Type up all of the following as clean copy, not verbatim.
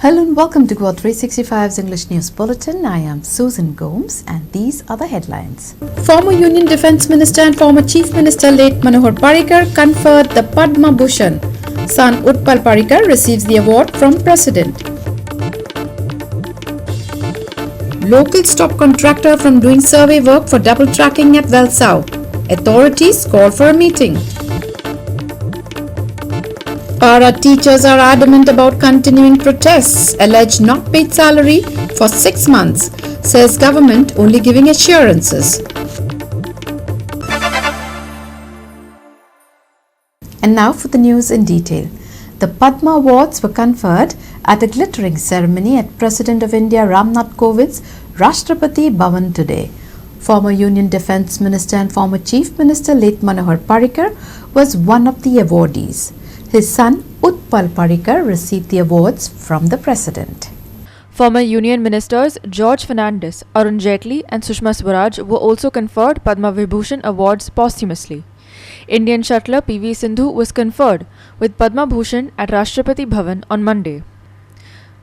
Hello and welcome to Go 365's English News Bulletin. I am Susan Gomes and these are the headlines. Former Union Defence Minister and former Chief Minister late Manohar Parrikar conferred the Padma Bhushan. Son Utpal Parrikar receives the award from President. Local stop contractor from doing survey work for double tracking at Velsau. Authorities call for a meeting. Para teachers are adamant about continuing protests, allege not paid salary for 6 months, says government only giving assurances. And now for the news in detail. The Padma Awards were conferred at a glittering ceremony at President of India Ramnath Kovind's Rashtrapati Bhavan today. Former Union Defence Minister and former Chief Minister late Manohar Parrikar was one of the awardees. His son Utpal Parrikar received the awards from the President. Former Union Ministers George Fernandes, Arun Jaitley and Sushma Swaraj were also conferred Padma Vibhushan awards posthumously. Indian shuttler PV Sindhu was conferred with Padma Bhushan at Rashtrapati Bhavan on Monday.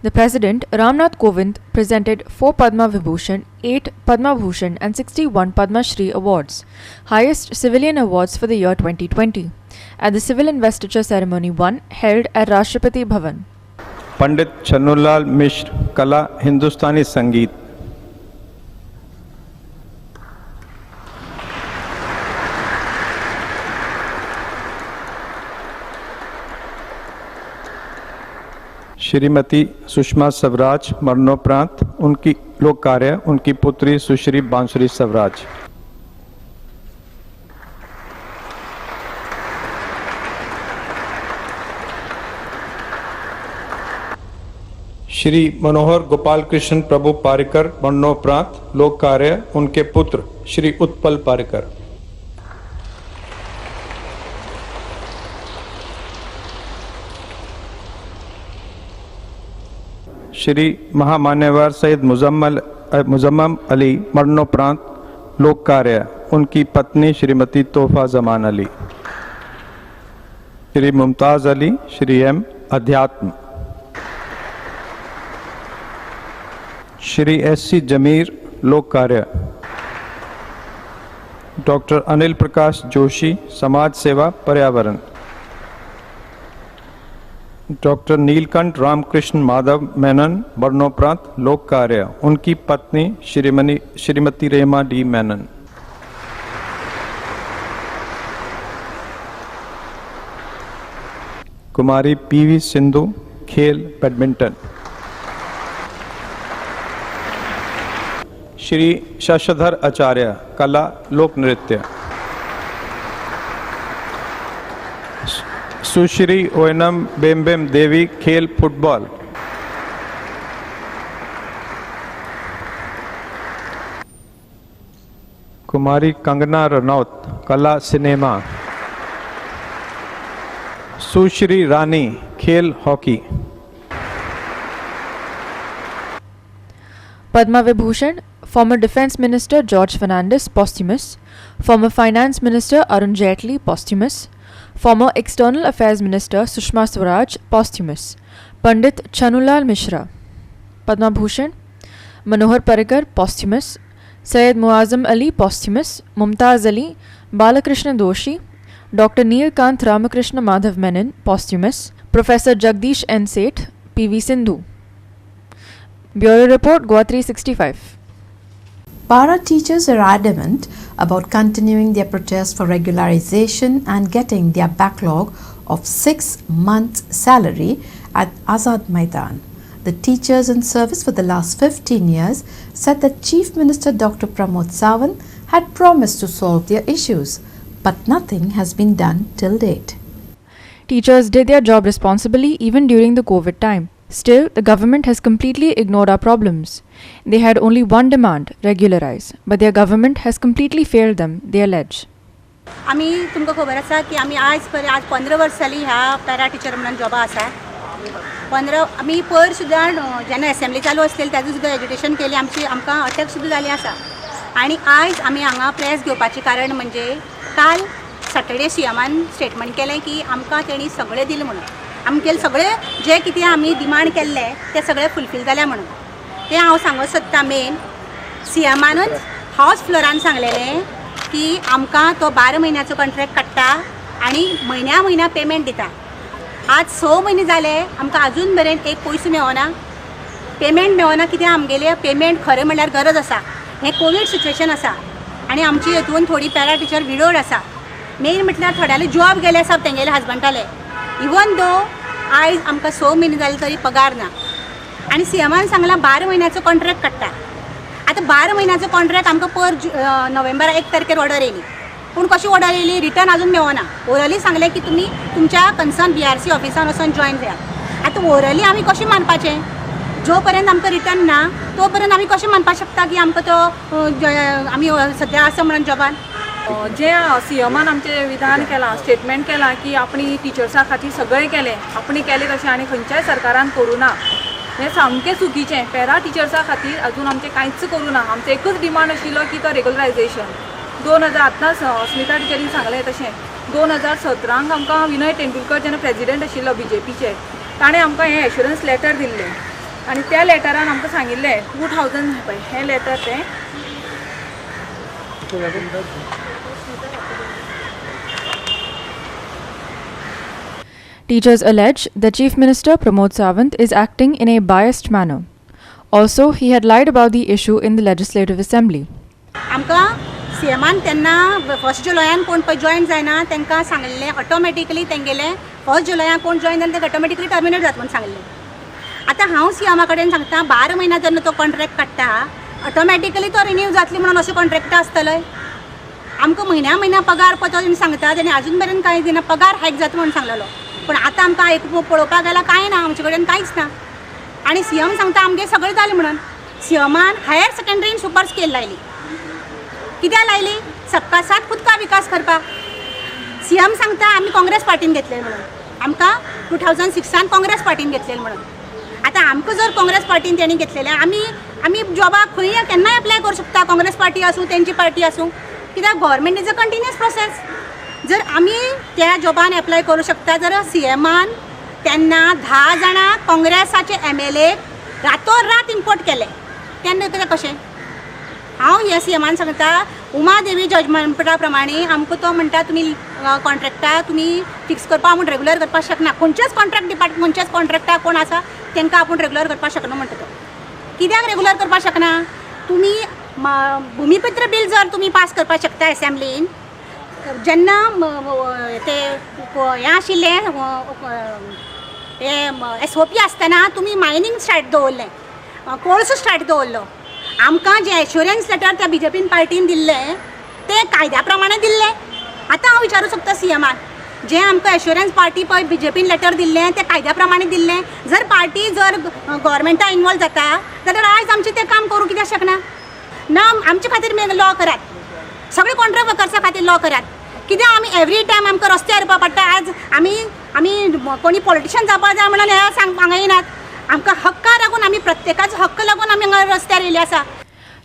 The President Ramnath Kovind presented 4 Padma Vibhushan, 8 Padma Bhushan and 61 Padma Shri awards, highest civilian awards for the year 2020, at the civil investiture ceremony 1 held at Rashtrapati Bhavan. पंडित छन्नूलाल मिश्र कला हिंदुस्तानी संगीत, श्रीमती सुषमा स्वराज मरणोपरांत उनकी लोक कार्य उनकी पुत्री सुश्री बांसुरी स्वराज, श्री मनोहर गोपाल कृष्ण प्रभु पारिकर मरणोपरांत लोक कार्य उनके पुत्र श्री उत्पल पारिकर, श्री महामान्यवर सैयद मुजम्मल अली मरणोपरांत लोक कार्य उनकी पत्नी श्रीमती तोहफा जमान अली, श्री मुमताज अली श्री एम अध्यात्म, श्री एस.सी. जमीर लोक कार्य, डॉक्टर अनिल प्रकाश जोशी समाज सेवा पर्यावरण, डॉक्टर नीलकंठ रामकृष्ण माधव मेनन मरणोपरांत लोक कार्य उनकी पत्नी श्रीमती रेमा डी मेनन, कुमारी पीवी सिंधु खेल बैडमिंटन, श्री शशधर आचार्य कला लोक नृत्य, सुश्री ओयनम बेम्बेम देवी खेल फुटबॉल, कुमारी कंगना रनौत कला सिनेमा, सुश्री रानी खेल hockey. Padma Vibhushan, former Defence Minister George Fernandes posthumous, former Finance Minister Arun Jaitley posthumous, former External Affairs Minister Sushma Swaraj posthumous, Pandit Channulal Mishra. Padma Bhushan, Manohar Parrikar posthumous, Syed Muazzam Ali posthumous, Mumtaz Ali, Balakrishna Doshi, Dr. Neelkanth Ramakrishna Madhav Menon posthumous, Professor Jagdish N. Seth, PV Sindhu. Bureau Report, Goa 365. Para teachers are adamant about continuing their protest for regularization and getting their backlog of 6 months' salary at Azad Maidan. The teachers in service for the last 15 years said that Chief Minister Dr. Pramod Sawant had promised to solve their issues, but nothing has been done till date. Teachers did their job responsibly even during the COVID time. Still, the government has completely ignored our problems. They had only one demand, regularize, but their government has completely failed them, they allege. आम्ही तुमकां खबर आसा की आम्ही आज 15 verse जाली ह्या para teacher म्हणून जॉबा आसा. 15 आम्ही पयर सुद्दां जेन्ना असेंब्ली चालू आसलेली ताजो सुद्दां एज्युटेशन केली, आमकां अटॅक सुद्दां जाली आसा. आणि आज आम्ही हांगा प्रेस घेवपाचें कारण म्हणजे काल सॅटर्डे सीएमान स्टेटमेंट केलें की आमकां तेणी सगळें दिलें म्हणून. आमगेले सगळे जे कितें आमी डिमांड केल्ले ते सगळे फुलफील जाल्या म्हणून ते हांव सांगूंक सोदता. मेन सीएमानूच हावस फ्लोरान सांगलेलें की आमकां तो 12 म्हयन्याचो कॉन्ट्रॅक्ट काडटा आनी म्हयन्या पेमेंट दिता. आज 6 म्हयने जाले आमकां अजून मेरेन एक पयसो मेळना, पेमेंट मेळना. कित्याक आमगेले पेमेंट खरें म्हणल्यार गरज आसा. हें कोवीड सिच्युएशन आसा आनी आमची हेतून थोडी पॅरा टिचर विडोड आसा. मेन म्हटल्यार थोड्याले जॉब गेले आसा तेंगेले हजबंडाले. इवन दो आयज आमकां 6 म्हयने जाले तरी पगार ना आनी सीएमान सांगलां 12 म्हयन्याचो कॉन्ट्रॅक्ट काडटा. आतां 12 म्हयन्याचो कॉन्ट्रॅक्ट आमकां पर नोव्हेंबरा 1 तारखेर ऑर्डर येयली. पूण कशी ऑर्डर येयली, रिटर्न अजून मेळना. ओरली सांगलें की तुमी तुमच्या कन्सर्न BRC ऑफिसान वचून जॉयन जायात. आतां ओरली आमी कशें मानपाचें? जो पर्यंत आमकां रिटर्न ना तो पर्यंत आमी कशें मानपाक शकता की आमकां तो आमी सद्या आसा म्हणून जॉबान. जे सीएमान आमचे विधान केलां, स्टेटमेंट केलां की आपणी टिचर्सां खातीर सगळें केलें, आपणी केलें तशें आनी खंयच्याय सरकारान करूं ना, हें सामकें चुकीचें. पॅरा टिचर्सां खातीर अजून आमचें कांयच करूं ना. आमचो एकच डिमांड आशिल्लो की तो रेग्युलरायजेशन. 2000 आतां स्मिता टिचरीन सांगलें तशें 2017 आमकां विनय तेंडुलकर जेन्ना प्रेजिडेंट आशिल्लो BJPचे, ताणें आमकां हें एश्युरन्स लेटर दिल्लें आनी त्या लेटरान आमकां सांगिल्लें 2000 पळय हें लेटर तें Teachers allege the Chief Minister Pramod Sawant is acting in a biased manner. Also, he had lied about the issue in the Legislative Assembly. आमकां सीएमान तेन्ना 1 जुलयान कोण पळय जॉयन जायना तांकां सांगलेलें ऑटोमॅटिकली तेंगेलें 1 जुलयाक कोण जॉयन जालें तें ऑटोमॅटिकली टर्मिनेट जाता म्हणून सांगलेलें. आतां हांव सीएमा कडेन सांगता 12 म्हयन्या जेन्ना तो कॉन्ट्रॅक्ट काडटा ऑटोमॅटिकली तो रिन्यू जातली म्हणून अशें कॉन्ट्रॅक्ट आसतलें. आमकां म्हयन्या पगार पळय तो सांगता तेणी अजून मेरेन कांय दिना. पगार हायक जाता म्हणून सांगलेलो पूण आतां आमकां पळोवपाक गेल्यार कांय ना, आमचे कडेन कांयच ना. आनी सीएम सांगता आमगे सगळें जालें म्हणून. सीएमान हायर सेकंडरीन सुपर स्केल लायली. कित्याक लायली? सबका साथ खुद का विकास करपाक. सीएम सांगता आमी काँग्रेस पार्टीन घेतलें म्हणून. आमकां 2006 काँग्रेस पार्टीन घेतलेलें म्हणून. आतां आमकां जर काँग्रेस पार्टीन तेणी घेतलेलें आमी जॉबाक खंय केन्नाय एप्लाय करूं शकता. काँग्रेस पार्टी आसूं तेंची पार्टी आसूं. कित्याक government is a continuous process. जर आमी त्या जॉबान एप्लाय करूं शकता जाल्यार सीएमान तेन्ना 10 जाणां काँग्रेसाचे MLA रातोरात इम्पोर्ट केले. तेन्ना तें कशें? हांव ह्या सीएमान सांगता उमा देवी जजमेंटा प्रमाणे आमकां तो म्हणटा तुमी कॉन्ट्रॅक्टा तुमी फिक्स करपा आपूण रेगुलर करपाक शकना. खंयचेच कॉन्ट्रॅक्ट डिपार्टमेंट खंयचेच कॉन्ट्रॅक्टाक कोण आसा तांकां आपूण रेगुलर करपाक शकना म्हणटा तो. कित्याक रेगुलर करपाक शकना? तुमी भुमिपुत्र बील जर तुमी पास करपाक शकता एसेंब्लीन जेन्ना ते हें आशिल्लें SOP आसतना तुमी मायनींग स्टार्ट दवरलें, कोळसो स्टार्ट दवरलो. आमकां जे एश्युरन्स लेटर त्या BJP पार्टीन दिल्लें तें कायद्या प्रमाणे दिल्लें. आतां हांव विचारूं शकता सीएमान जें आमकां एश्युरन्स पार्टी पळय BJP लेटर दिल्लें तें कायद्या प्रमाणे दिल्लें. जर पार्टी जर गव्हर्मेंटा इन्वॉल्व जाता जाल्यार आयज आमचें तें काम करूं कित्याक शकना? ना आमचे खातीर लॉ करात, सगळे कॉन्ट्रॅक्ट वर्कर्सा खातीर लॉ करात. कित्याक आमी एवरी टायम आमकां रस्त्यार येवपा पडटा. आज आमी कोणी पॉलिटिशियन जावपा जाय म्हणून हें सांगपाक येनात. आमकां हक्का लागून आमी प्रत्येकाचो हक्क लागून आमी हांगा रस्त्यार येयले आसा.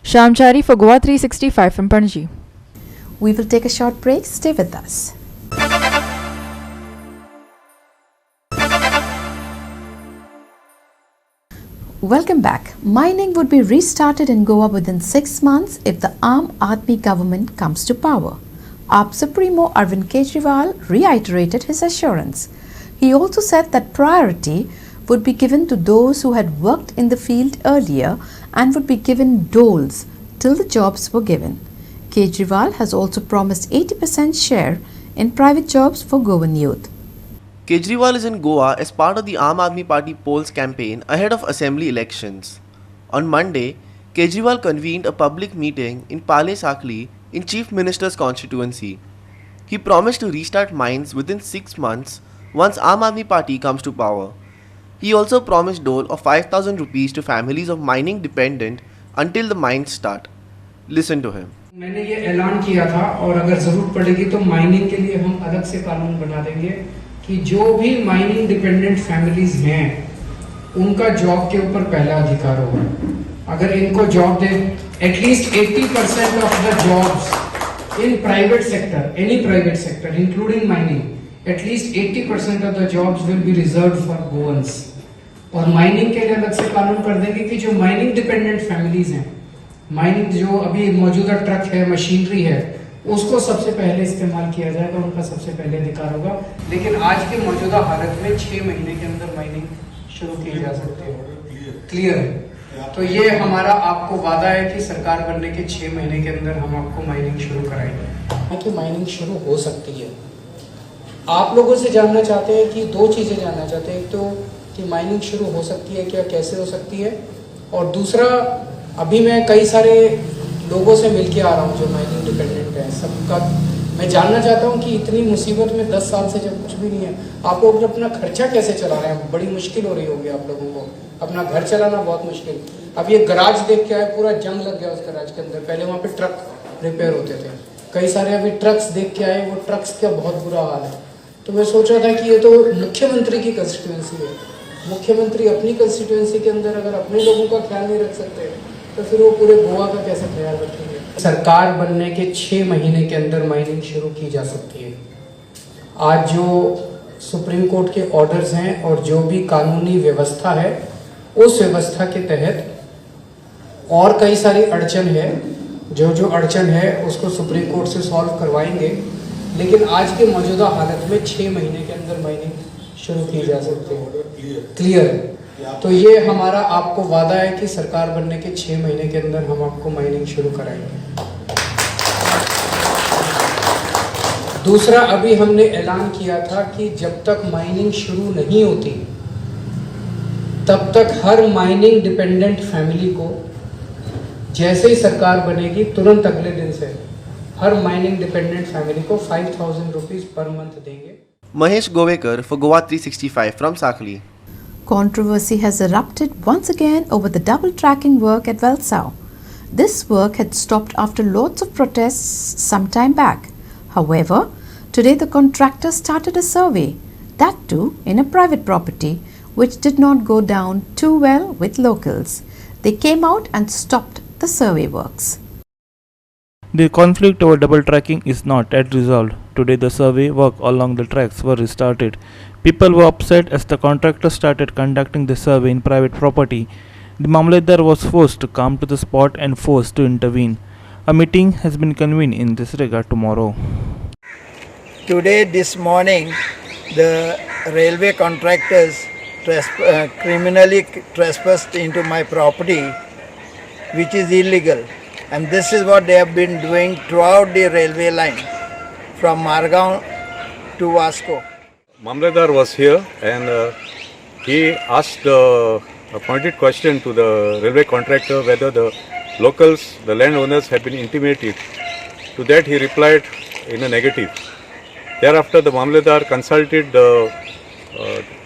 Shamchari for Goa 365 from Panaji. We will take a short break. Stay with us. Welcome back. Mining would be restarted in Goa within 6 months if the Aam Aadmi government comes to power. AAP Supremo Arvind Kejriwal reiterated his assurance. He also said that priority would be given to those who had worked in the field earlier and would be given doles till the jobs were given. Kejriwal has also promised 80% share in private jobs for Goan youth. Kejriwal is in Goa as part of the Aam Aadmi Party polls campaign ahead of assembly elections. On Monday, Kejriwal convened a public meeting in Pale Sakli in Chief Minister's constituency. He promised to restart mines within 6 months once Aam Aadmi Party comes to power. He also promised dole of 5,000 rupees to families of mining dependent until the mines start. Listen to him. मैंने ये ऐलान किया था और अगर जरूरत पड़ेगी तो माइनिंग के लिए हम अलग से कानून बना देंगे कि जो भी माइनिंग डिपेंडेंट फैमिलीज हैं उनका जॉब के ऊपर पहला अधिकार होगा. अगर इनको job they at least 80% of the jobs in private sector, any private sector including mining, at least 80% of the jobs will be reserve for गोवंस। और माइनिंग के लिए अलग से कानून कर देंगे कि जो माइनिंग डिपेंडेंट फैमिलीज हैं, माइनिंग जो अभी मौजूदा ट्रक है, मशीनरी है, उसको सबसे पहले इस्तेमाल किया जाएगा, उनका सबसे पहले अधिकार होगा। लेकिन आज के मौजूदा हालत में 6 महीने के अंदर माइनिंग शुरू की जा सकती है। क्लियर है? तो ये हमारा आपको वादा है कि सरकार बनने के 6 महीने के अंदर हम आपको माइनिंग शुरू कराएंगे। कि माइनिंग शुरू हो सकती है। आप लोगों से जानना चाहते हैं कि 2 चीज़ें जानना चाहते हैं। एक तो कि माइनिंग शुरू हो सकती है क्या, कैसे हो सकती है, और दूसरा अभी मैं कई सारे लोगों से मिल के आ रहा हूँ जो माइनिंग डिपेंडेंट है, सबका मैं जानना चाहता हूँ कि इतनी मुसीबत में 10 साल से जब कुछ भी नहीं है, आप लोग अपना खर्चा कैसे चला रहे हैं। बड़ी मुश्किल हो रही होगी आप लोगों को, अपना घर चलाना बहुत मुश्किल। अब ये गराज देख के आए, पूरा जंग लग गया उस गराज के अंदर। पहले वहाँ पे ट्रक रिपेयर होते थे, कई सारे अभी ट्रक्स देख के आए, वो ट्रक्स का बहुत बुरा हाल है। तो मैं सोच रहा था कि ये तो मुख्यमंत्री की कंस्टिट्यूंसी है, मुख्यमंत्री अपनी कंस्टिट्यूंसी के अंदर अगर अपने लोगों का ख्याल नहीं रख सकते तो फिर वो पूरे गोवा का कैसे ख्याल रखेंगे। सरकार बनने के 6 महीने के अंदर माइनिंग शुरू की जा सकती है। आज जो सुप्रीम कोर्ट के ऑर्डर्स हैं और जो भी कानूनी व्यवस्था है, उस व्यवस्था के तहत और कई सारी अड़चन है, जो अड़चन है उसको सुप्रीम कोर्ट से सॉल्व करवाएंगे। लेकिन आज के मौजूदा हालत में 6 महीने के अंदर माइनिंग शुरू की जा सकती है। क्लियर है? तो ये हमारा आपको वादा है कि सरकार बनने के 6 महीने के अंदर हम आपको माइनिंग शुरू कराएंगे। दूसरा, अभी हमने ऐलान किया था कि जब तक माइनिंग शुरू नहीं होती तब तक हर माइनिंग डिपेंडेंट फैमिली को, जैसे ही सरकार बनेगी तुरंत अगले दिन से हर माइनिंग डिपेंडेंट फैमिली को 5,000 रुपीज पर मंथ देंगे। Mahesh Govekar for Goa 365 from Sakli. Controversy has erupted once again over the double tracking work at Velsau. This work had stopped after loads of protests some time back. However, today the contractor started a survey, that too in a private property, which did not go down too well with locals. They came out and stopped the survey works. The conflict over double tracking is not yet resolved. Today the survey work along the tracks were restarted. People were upset as the contractor started conducting the survey in private property. The Mamlatdar was forced to come to the spot and forced to intervene. A meeting has been convened in this regard tomorrow. Today, this morning, the railway contractors criminally trespassed into my property, which is illegal. And this is what they have been doing throughout the railway line from Margaon to Vasco. Mamlatdar was here and he asked a pointed question to the railway contractor whether the locals, the landowners have been intimidated. To that he replied in a negative. Thereafter the Mamlatdar consulted the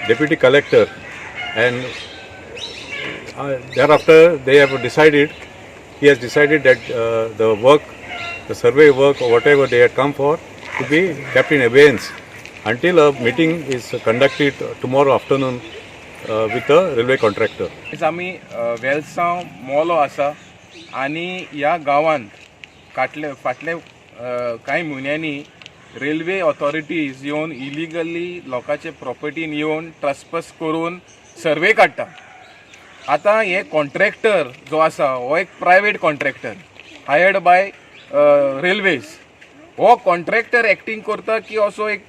deputy collector and thereafter they have decided, he has decided that the work, the survey work or whatever they had come for to be kept in abeyance until a meeting is conducted tomorrow afternoon with the railway contractor. आम्ही वेलसांव मोलो आसा आणि ह्या गांवांत फाटले कांय म्हयन्यांनी railway authorities येवन illegally लोकांचे प्रॉपर्टीन येवन ट्रस्पस करून सर्वे काडटा. आतां हे कॉन्ट्रॅक्टर जो आसा हो एक private contractor hired by railways. हो कॉन्ट्रॅक्टर एक्टींग करता की असो एक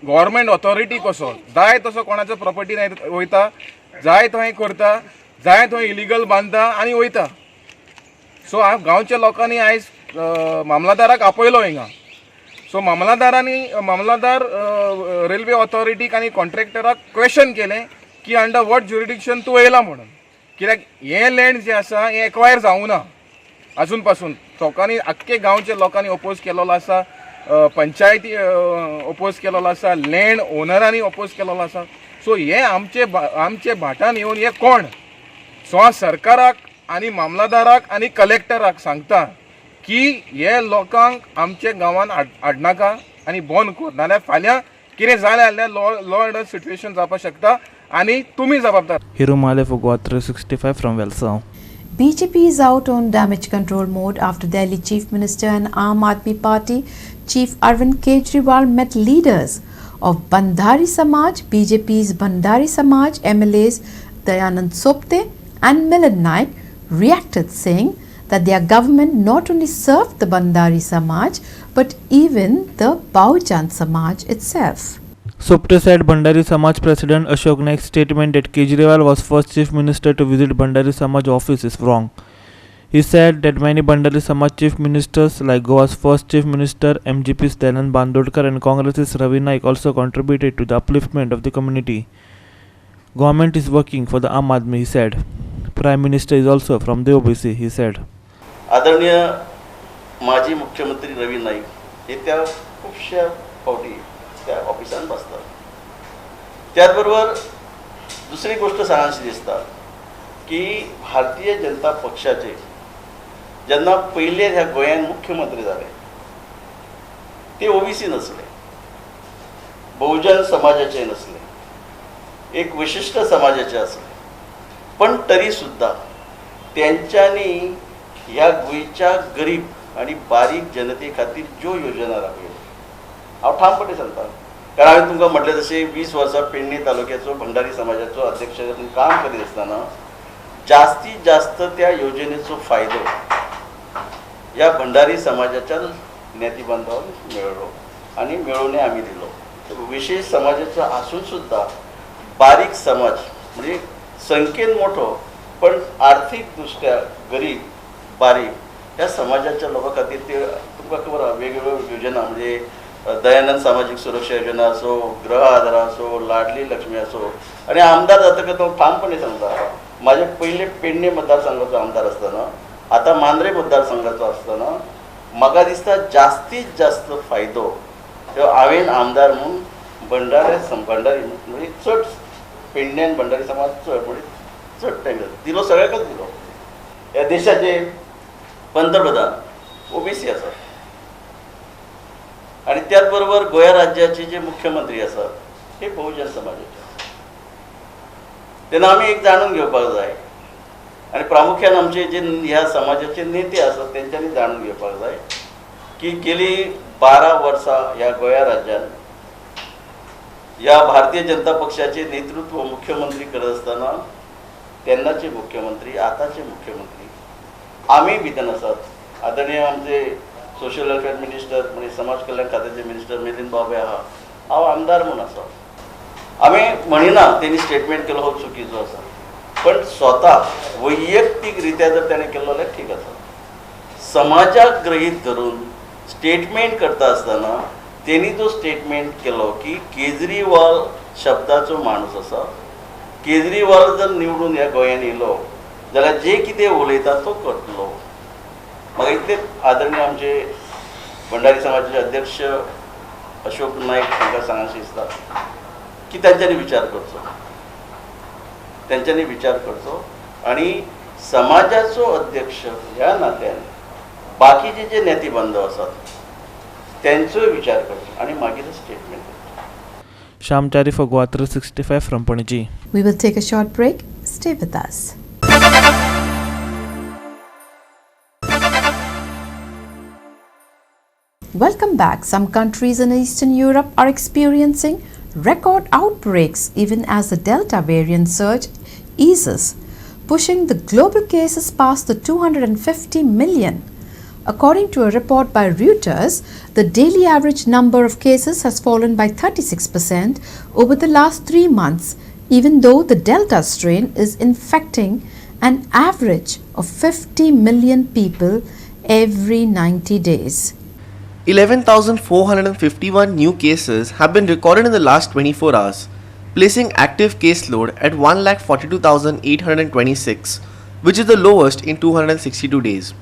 गव्हर्मेंट ऑथॉरिटी कसो, जाय तसो कोणाचो प्रॉपर्टी वयता, जाय थंय करता, जाय थंय इलिगल बांदता आनी वयता. सो हांव गांवच्या लोकांनी आयज मामलादाराक आपयलो हिंगा. सो मामलादार रेल्वे ऑथॉरिटीक आनी कॉन्ट्रॅक्टराक क्वेश्चन केलें की अंडर वॉट ज्युरिडिक्शन तूं येयला म्हणून. कित्याक हे लँड जे आसा हे एक्वायर जावूं ना अजून पासून. लोकांनी आख्खे गांवच्या लोकांनी ओपोज केलेलो आसा, पंचायती ओपोज केलेलो आसा, लँड ओनरांनी ओपोज केलेलो आसा. सो हे आमचे भाटान येवन हे कोण. सो हांव सरकाराक आनी मामलादाराक आनी कलेक्टराक सांगता की हे लोकांक आमच्या गांवांत हाडनाका आनी बंद कर, नाल्यार फाल्यां कितें जालें जाल्यार लॉ ऑर्डर सिट्युएशन जावपाक शकता आनी तुमी जबाबदार. Hiru Male for Goa 365 from Velsau. BJP is out on damage control mode after Delhi Chief Minister and Aam Aadmi Party Chief Arvind Kejriwal met leaders of Bandhari Samaj, BJP's Bandhari Samaj MLAs Dayanand Sopte and Milan Naik reacted, saying that their government not only served the Bandhari Samaj but even the Bahujan Samaj itself. Sopte said Bandhari Samaj President Ashok Naik's statement that Kejriwal was first Chief Minister to visit Bandhari Samaj office is wrong. He said that many Bandhari Samaj Chief Ministers like Goa's first Chief Minister MGP's Dayanand Bandodkar and Congress's Ravi Naik also contributed to the upliftment of the community. Government is working for the Aam Aadmi, he said. Prime Minister is also from the OBC, he said. आदरणीय माजी मुख्यमंत्री रवी नाईक हे त्या खूपशा फावटी त्या ऑफिसान बसतात. त्याचबरोबर दुसरी गोष्ट सांगायची दिसता की भारतीय जनता पक्षाचे जेन्ना पहिले ह्या गोंयान मुख्यमंत्री जाले ते ओबीसी नसले, बहुजन समाजाचे नसले, एक विशिष्ट समाजाचे असले, पण तरी सुद्धा त्यांच्यानी ह्या गोंयच्या गरीब आणि बारीक जनते खातीर ज्यो योजना राबयल्यो हांव ठामपणे सांगता. कारण हांवें तुमकां म्हटलें तशें 20 वर्सां पेडणे तालुक्याचो भंडारी समाजाचो अध्यक्ष म्हणून काम करीत आसतना जास्तीत जास्त त्या योजनेचो फायदो ह्या भंडारी समाजाच्या नेती बांधवांक मेळ्ळो आनी मेळोवनय आमी दिलो. विशेष समाजाचो आसून सुद्धा बारीक समाज म्हणजे संख्येन मोठो पण आर्थीक दृश्ट्या गरीब बारीक ह्या समाजाच्या लोकां खातीर ते तुमकां खबर आहा वेगवेगळ्यो योजना म्हणजे दयानंद सामाजिक सुरक्षा योजना असो, गृह आधार असो, लाडली लक्ष्मी असो. आणि आमदार जातकच हांव ठामपणे सांगता माझे पहिले पेडणे मतदारसंघाचो आमदार असताना आता मांद्रे मतदारसंघाचो असताना म्हाका दिसता जास्तीत जास्त फायदो तो हांवें आमदार म्हणून भंडारी म्हणजे चड पेडण्यान भंडारी समाज चड म्हणजे चड टायम दिलो, सगळ्याकच दिलो. ह्या देशाचे पंतप्रधान ओबीसी आसा आणि त्याच बरोबर गोंया राज्याचे जे मुख्यमंत्री आसात हे बहुजन समाजाचे. तेन्ना आमी एक जाणून घेवपाक जाय आणि प्रामुख्यान आमचे जे ह्या समाजाचे नेते आसात तेंच्यांनी जाणून घेवपाक जाय की गेली 12 वर्सां ह्या गोंया राज्यान ह्या भारतीय जनता पक्षाचे नेतृत्व मुख्यमंत्री करत असताना तेन्नाचे मुख्यमंत्री आताचे मुख्यमंत्री आमी भितर आसात. आदरणीय आमचे सोशल वेलफेअर मिनिस्टर म्हणजे समाज कल्याण खात्याचे मिनिस्टर मिलिंद बाबे आहा, हांव आमदार म्हणून आसा. आमी म्हणिना तेणी स्टेटमेंट केलो हो चुकीचो आसा, पण स्वता वैयक्तीक रित्या जर त्याने केलो जाल्यार ठीक आसा. समाजाक गृहीत धरून स्टेटमेंट करता आसतना तेणी जो स्टेटमेंट केलो की केजरीवाल शब्दाचो माणूस आसा, केजरीवाल जर निवडून ह्या गोंयान येयलो जाल्यार जे कितें उलयता तो करतलो. म्हाका इतलेंच आदरणीय आमचे भंडारी समाजाचे अध्यक्ष अशोक नायक हांकां सांगूंक दिसता की तेंच्यांनी विचार करचो आणि समाजाचो अध्यक्ष ह्या नात्यान बाकीचे जे नेते बांधव आसात त्यांचोय विचार करचो आणि मागीर स्टेटमेंट करचो. Shyam Chari for Goa 365 from Panaji. We will take a short break. Stay with us. Welcome back. Some countries in Eastern Europe are experiencing record outbreaks even as the Delta variant surge eases, pushing the global cases past the 250 million. According to a report by Reuters, the daily average number of cases has fallen by 36% over the last 3 months, even though the Delta strain is infecting an average of 50 million people every 90 days. 11,451 new cases have been recorded in the last 24 hours, placing active caseload at 1,42,826, which is the lowest in 262 days.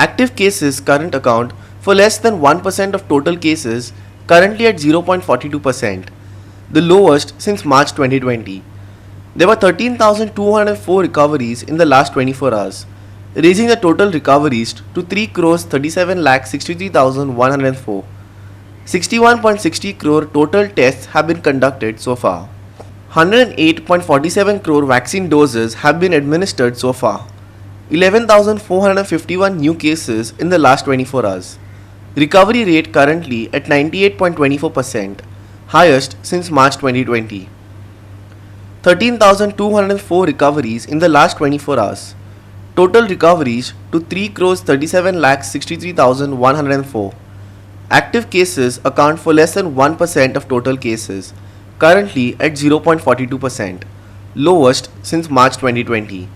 Active cases current account for less than 1% of total cases, currently at 0.42%, the lowest since March 2020. There were 13,204 recoveries in the last 24 hours, raising the total recoveries to 3,37,63,104. 61.60 crore total tests have been conducted so far. 108.47 crore vaccine doses have been administered so far. 11,451 new cases in the last 24 hours. Recovery rate currently at 98.24%. highest since March 2020. 13,204 recoveries in the last 24 hours. Total recoveries to 3,37,63,104. Active cases account for less than 1% of total cases, currently at 0.42%, lowest since March 2020.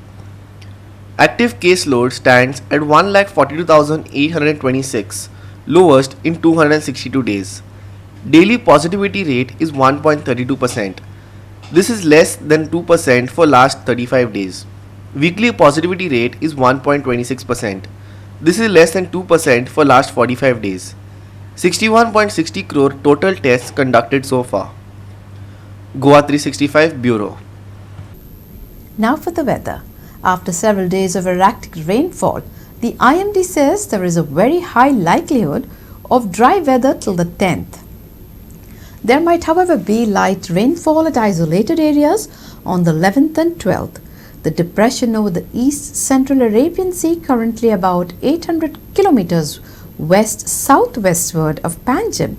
Active caseload stands at 1,42,826, lowest in 262 days. Daily positivity rate is 1.32%. This is less than 2% for last 35 days. Weekly positivity rate is 1.26%. This is less than 2% for last 45 days. 61.60 crore total tests conducted so far. Goa 365 Bureau. Now for the weather. After several days of erratic rainfall, the IMD says there is a very high likelihood of dry weather till the 10th. There might, however, be light rainfall at isolated areas on the 11th and 12th. The depression over the East Central Arabian Sea, currently about 800 kilometers west-southwestward of Panjim,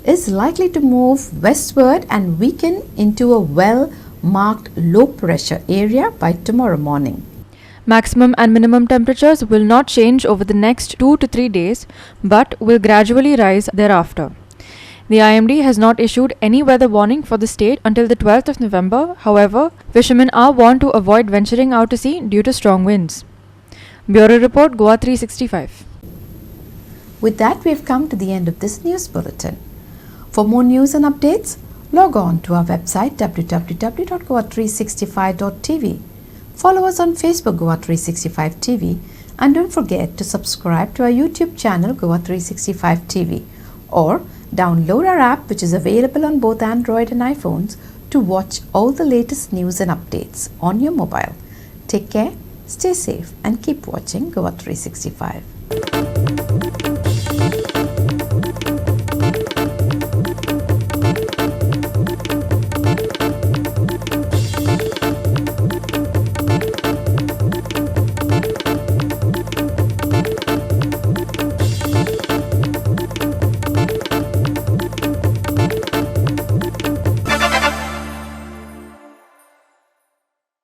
is likely to move westward and weaken into a well-marked low-pressure area by tomorrow morning. Maximum and minimum temperatures will not change over the next 2 to 3 days, but will gradually rise thereafter. The IMD has not issued any weather warning for the state until the 12th of November. However, fishermen are warned to avoid venturing out to sea due to strong winds. Bureau Report, Goa 365. With that, we have come to the end of this news bulletin. For more news and updates, log on to our website www.goa365.tv. Follow us on Facebook Goa 365 TV, and don't forget to subscribe to our YouTube channel Goa 365 TV, or download our app, which is available on both Android and iPhones, to watch all the latest news and updates on your mobile. Take care, stay safe, and keep watching Goa 365.